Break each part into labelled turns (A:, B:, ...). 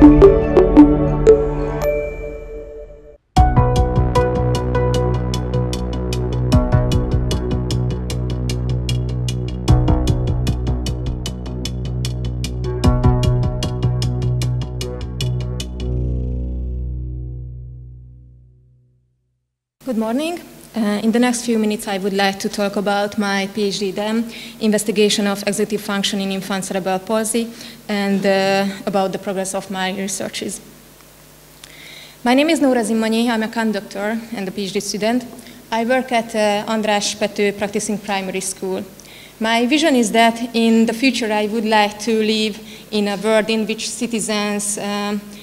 A: Good morning. In the next few minutes, I would like to talk about my PhD DEM, investigation of executive function in infant cerebral palsy, and about the progress of my researches. My name is Nóra Zimonyi. I'm a conductor and a PhD student. I work at András Pető Practicing Primary School. My vision is that in the future, I would like to live in a world in which citizens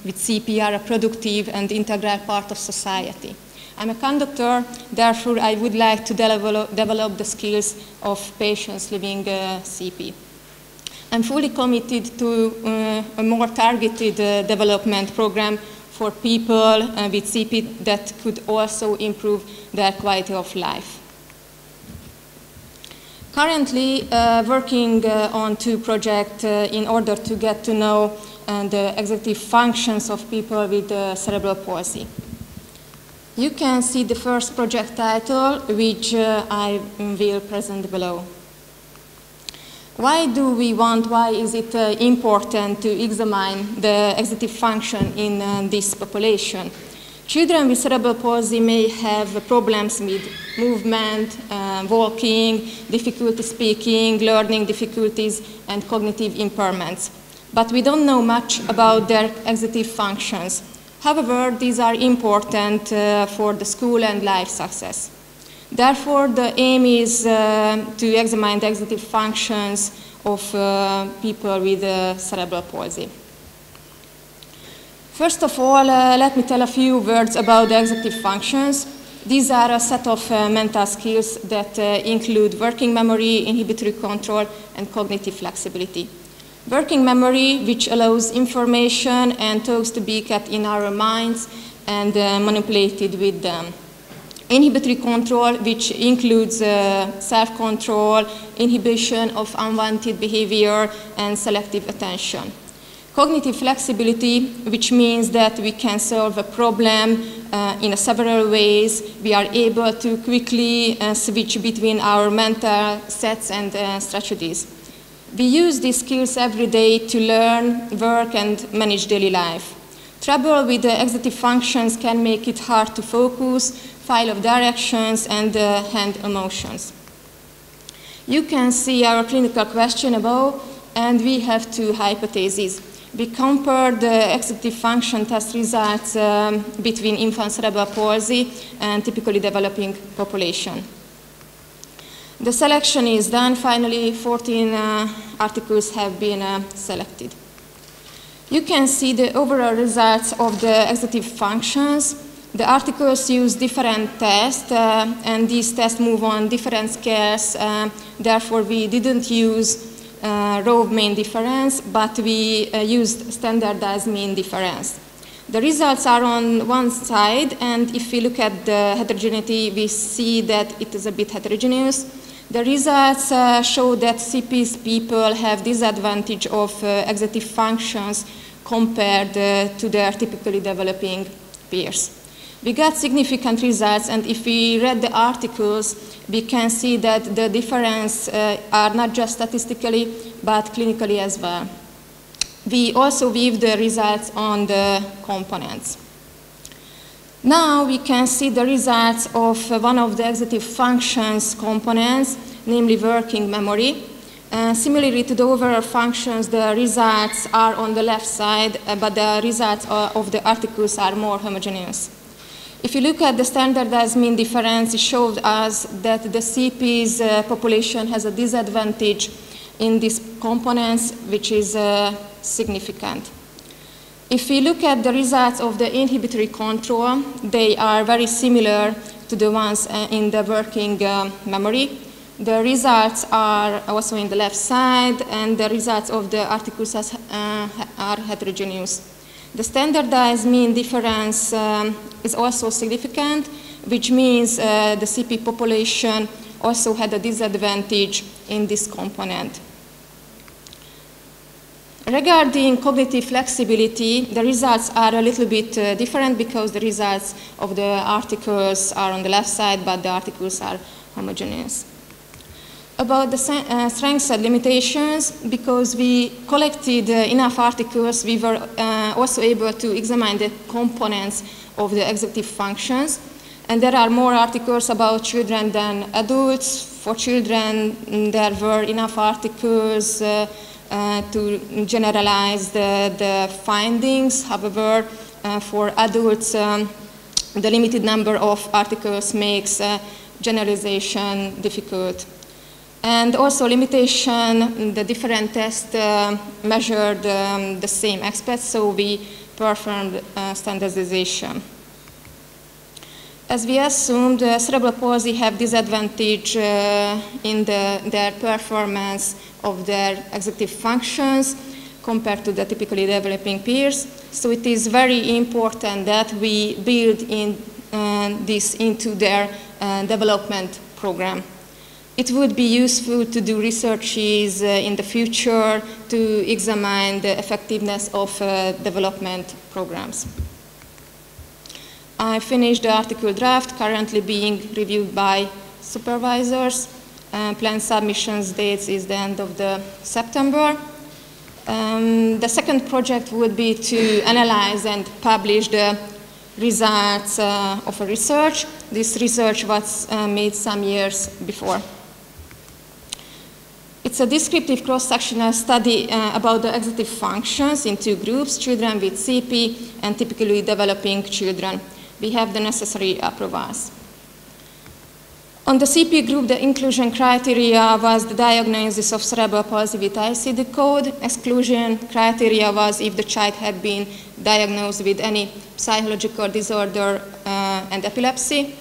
A: with CP are a productive and integral part of society. I'm a conductor, therefore I would like to develop the skills of patients living CP. I'm fully committed to a more targeted development program for people with CP that could also improve their quality of life. Currently working on two projects in order to get to know the executive functions of people with cerebral palsy. You can see the first project title, which I will present below. Why is it important to examine the executive function in this population? Children with cerebral palsy may have problems with movement, walking, difficulty speaking, learning difficulties, and cognitive impairments. But we don't know much about their executive functions. However, these are important for the school and life success. Therefore, the aim is to examine the executive functions of people with cerebral palsy. First of all, let me tell a few words about the executive functions. These are a set of mental skills that include working memory, inhibitory control, and cognitive flexibility. Working memory, which allows information and thoughts to be kept in our minds and manipulated with them. Inhibitory control, which includes self-control, inhibition of unwanted behavior, and selective attention. Cognitive flexibility, which means that we can solve a problem in several ways. We are able to quickly switch between our mental sets and strategies. We use these skills every day to learn, work, and manage daily life. Trouble with the executive functions can make it hard to focus, file of directions, and hand emotions. You can see our clinical question above, and we have two hypotheses. We compared the executive function test results between infant cerebral palsy and typically developing population. The selection is done. Finally, 14 articles have been selected. You can see the overall results of the executive functions. The articles use different tests, and these tests move on different scales. Therefore, we didn't use raw mean difference, but we used standardized mean difference. The results are on one side, and if we look at the heterogeneity, we see that it is a bit heterogeneous. The results show that CP's people have disadvantage of executive functions compared to their typically developing peers. We got significant results, and if we read the articles, we can see that the difference are not just statistically, but clinically as well. We also viewed the results on the components. Now we can see the results of one of the executive functions components, namely working memory. Similarly to the overall functions, the results are on the left side, but the results of the articles are more homogeneous. If you look at the standardized mean difference, it showed us that the CP's population has a disadvantage in these components, which is significant. If we look at the results of the inhibitory control, they are very similar to the ones in the working memory. The results are also in the left side, and the results of the articles are heterogeneous. The standardized mean difference is also significant, which means the CP population also had a disadvantage in this component. Regarding cognitive flexibility, the results are a little bit different because the results of the articles are on the left side, but the articles are homogeneous. About the strengths and limitations, because we collected enough articles, we were also able to examine the components of the executive functions. And there are more articles about children than adults. For children, there were enough articles to generalize the findings. However, for adults, the limited number of articles makes generalization difficult. And also limitation, the different tests measured the same aspects, so we performed standardization. As we assumed, cerebral palsy have disadvantage in their performance of their executive functions compared to the typically developing peers. So it is very important that we build in this into their development program. It would be useful to do researches in the future to examine the effectiveness of development programs. I finished the article draft, currently being reviewed by supervisors. Planned submissions dates is the end of September. The second project would be to analyze and publish the results of a research. This research was made some years before. It's a descriptive cross-sectional study about the executive functions in two groups, children with CP and typically developing children. We have the necessary approvals. On the CP group, the inclusion criteria was the diagnosis of cerebral palsy with ICD code. Exclusion criteria was if the child had been diagnosed with any psychological disorder and epilepsy.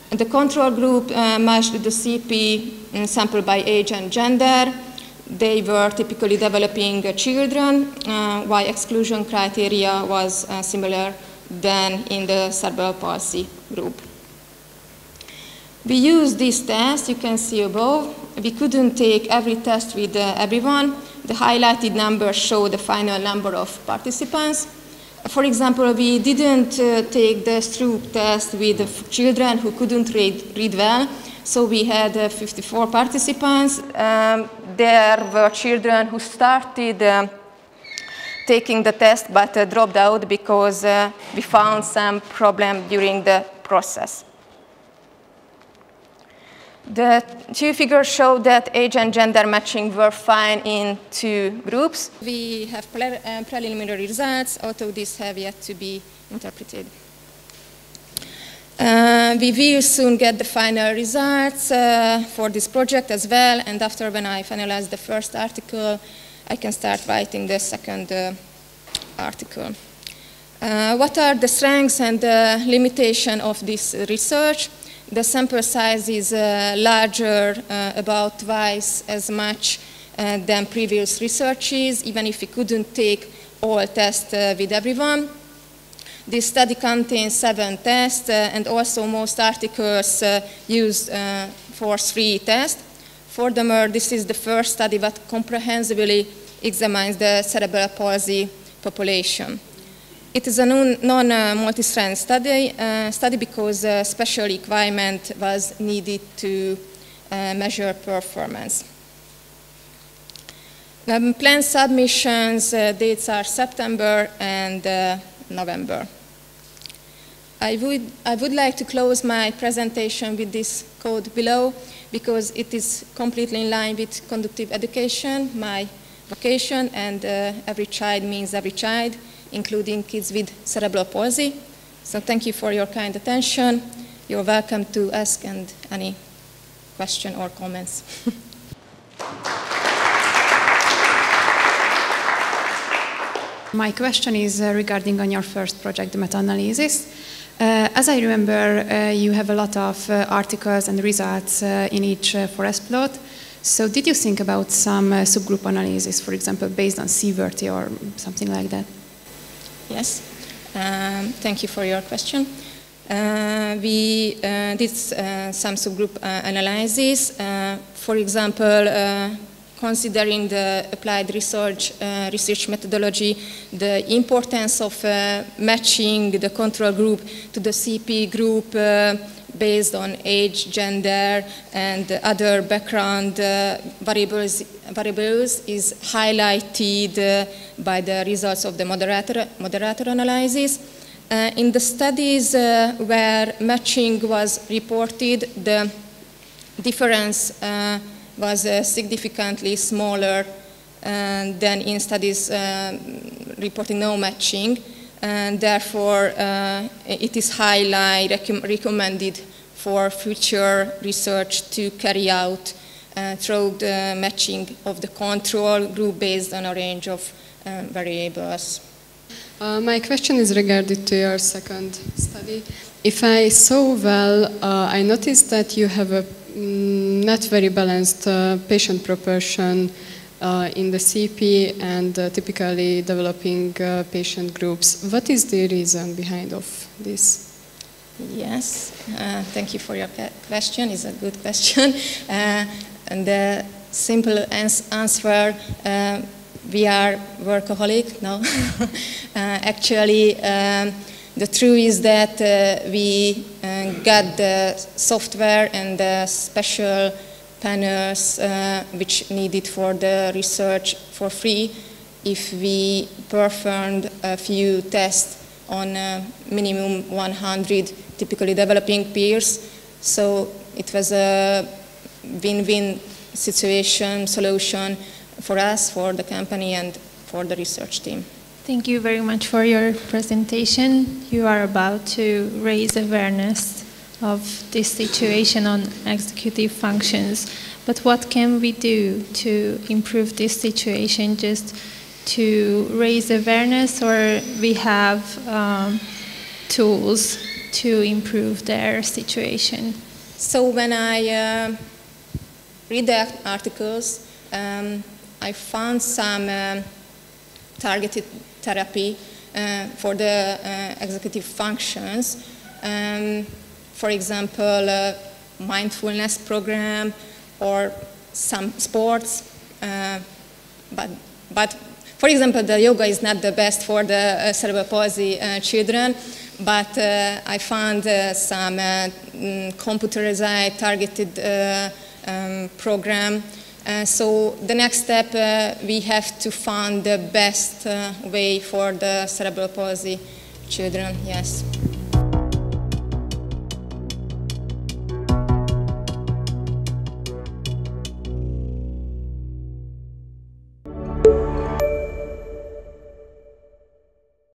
A: The control group matched the CP sample by age and gender. They were typically developing children, while exclusion criteria was similar than in the cerebral palsy group. We used this test, you can see above. We couldn't take every test with everyone. The highlighted numbers show the final number of participants. For example, we didn't take the Stroop test with children who couldn't read well, so we had 54 participants. There were children who started taking the test but dropped out because we found some problem during the process. The two figures show that age and gender matching were fine in two groups. We have preliminary results, although these have yet to be interpreted. We will soon get the final results for this project as well, and after when I finalize the first article, I can start writing the second article. What are the strengths and limitations of this research? The sample size is larger, about twice as much than previous researches, even if we couldn't take all tests with everyone. This study contains 7 tests, and also most articles used for 3 tests. Furthermore, this is the first study that comprehensively examines the cerebral palsy population. It is a non-multi-strand study because special equipment was needed to measure performance. Planned submissions dates are September and November. I would like to close my presentation with this code below because it is completely in line with conductive education, my vocation, and every child means every child, including kids with cerebral palsy. So thank you for your kind attention. You're welcome to ask any question or comments.
B: My question is regarding on your first project, the meta-analysis. As I remember, you have a lot of articles and results in each forest plot. So did you think about some subgroup analysis, for example, based on severity or something like that?
A: Yes, thank you for your question. We did some subgroup analysis. For example, considering the applied research methodology, the importance of matching the control group to the CP group based on age, gender, and other background variables is highlighted by the results of the moderator analysis. In the studies where matching was reported, the difference was significantly smaller than in studies reporting no matching, and therefore it is highly recommended for future research to carry out through the matching of the control group based on a range of variables.
C: My question is regarding to your second study. If I saw well, I noticed that you have a not very balanced patient proportion in the CP and typically developing patient groups. What is the reason behind of this?
A: Yes, thank you for your question. It's a good question. And the simple answer, we are workaholic, no? Actually, the truth is that we got the software and the special panels which needed for the research for free if we performed a few tests on minimum 100 typically developing peers. So it was a win-win solution for us, for the company, and for the research team.
D: Thank you very much for your presentation. You are about to raise awareness of this situation on executive functions. But what can we do to improve this situation? Just to raise awareness, or we have tools to improve their situation?
A: So when I read the articles, I found some targeted therapy for the executive functions. For example, mindfulness program or some sports. But for example, the yoga is not the best for the cerebral palsy children, but I found some computerized targeted program. So the next step, we have to find the best way for the cerebral palsy children, yes.